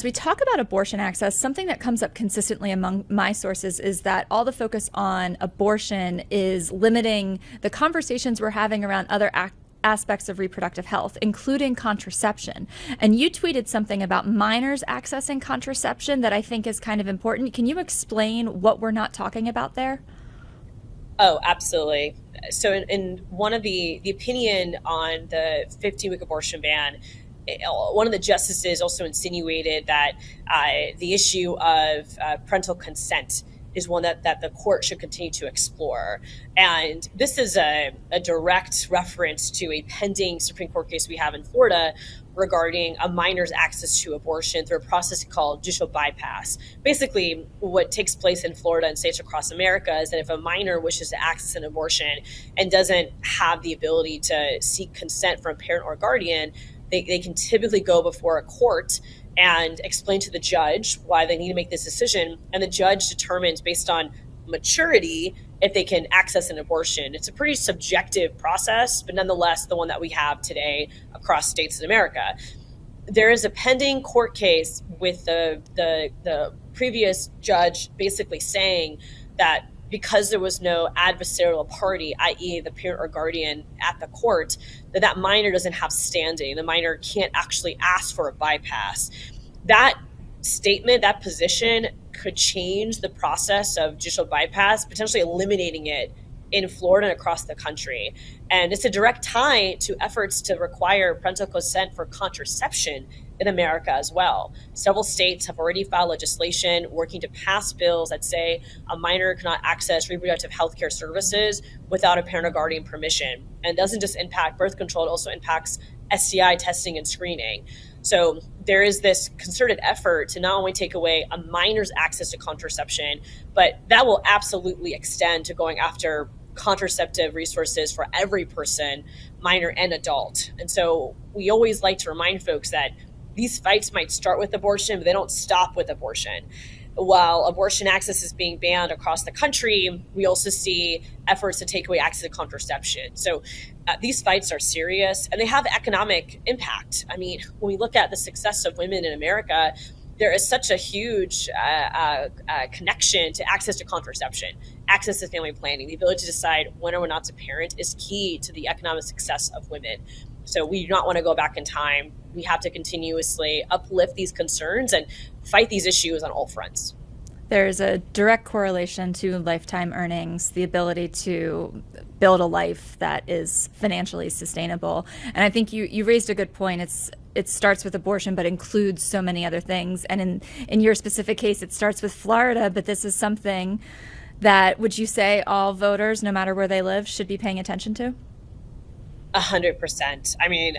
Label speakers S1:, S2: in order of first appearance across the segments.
S1: As we talk about abortion access, something that comes up consistently among my sources is that all the focus on abortion is limiting the conversations we're having around other aspects of reproductive health, including contraception. And you tweeted something about minors accessing contraception that I think is kind of important. Can you explain what we're not talking about there?
S2: Oh, absolutely. So in one of the opinion on the 15-week abortion ban, one of the justices also insinuated that the issue of parental consent is one that the court should continue to explore. And this is a direct reference to a pending Supreme Court case we have in Florida regarding a minor's access to abortion through a process called judicial bypass. Basically, what takes place in Florida and states across America is that if a minor wishes to access an abortion and doesn't have the ability to seek consent from a parent or guardian, they can typically go before a court and explain to the judge why they need to make this decision. And the judge determines based on maturity if they can access an abortion. It's a pretty subjective process, but nonetheless, the one that we have today across states in America. There is a pending court case with the previous judge basically saying that because there was no adversarial party, i.e. the parent or guardian at the court, that minor doesn't have standing. The minor can't actually ask for a bypass. That statement, that position could change the process of judicial bypass, potentially eliminating it in Florida and across the country. And it's a direct tie to efforts to require parental consent for contraception in America as well. Several states have already filed legislation working to pass bills that say a minor cannot access reproductive health care services without a parent or guardian permission. And it doesn't just impact birth control, it also impacts STI testing and screening. So there is this concerted effort to not only take away a minor's access to contraception, but that will absolutely extend to going after contraceptive resources for every person, minor and adult. And so we always like to remind folks that these fights might start with abortion, but they don't stop with abortion. While abortion access is being banned across the country, we also see efforts to take away access to contraception. So these fights are serious and they have economic impact. I mean, when we look at the success of women in America, there is such a huge connection to access to contraception, access to family planning. The ability to decide when or when not to parent is key to the economic success of women. So we do not want to go back in time. We have to continuously uplift these concerns and fight these issues on all fronts.
S1: There's a direct correlation to lifetime earnings, the ability to build a life that is financially sustainable. And I think you raised a good point. It starts with abortion, but includes so many other things. And in your specific case, it starts with Florida, but this is something that, would you say all voters, no matter where they live, should be paying attention to?
S2: 100%. I mean,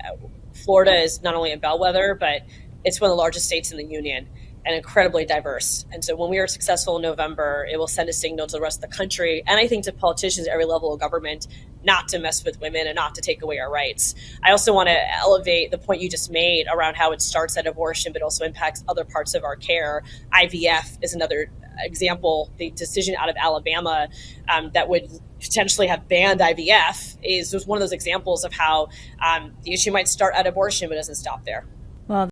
S2: Florida is not only a bellwether, but it's one of the largest states in the union and incredibly diverse. And so when we are successful in November, it will send a signal to the rest of the country, and I think to politicians at every level of government, not to mess with women and not to take away our rights. I also want to elevate the point you just made around how it starts at abortion, but also impacts other parts of our care. IVF is another example. The decision out of Alabama that would potentially have banned IVF is just one of those examples of how the issue might start at abortion, but doesn't stop there.
S1: Well,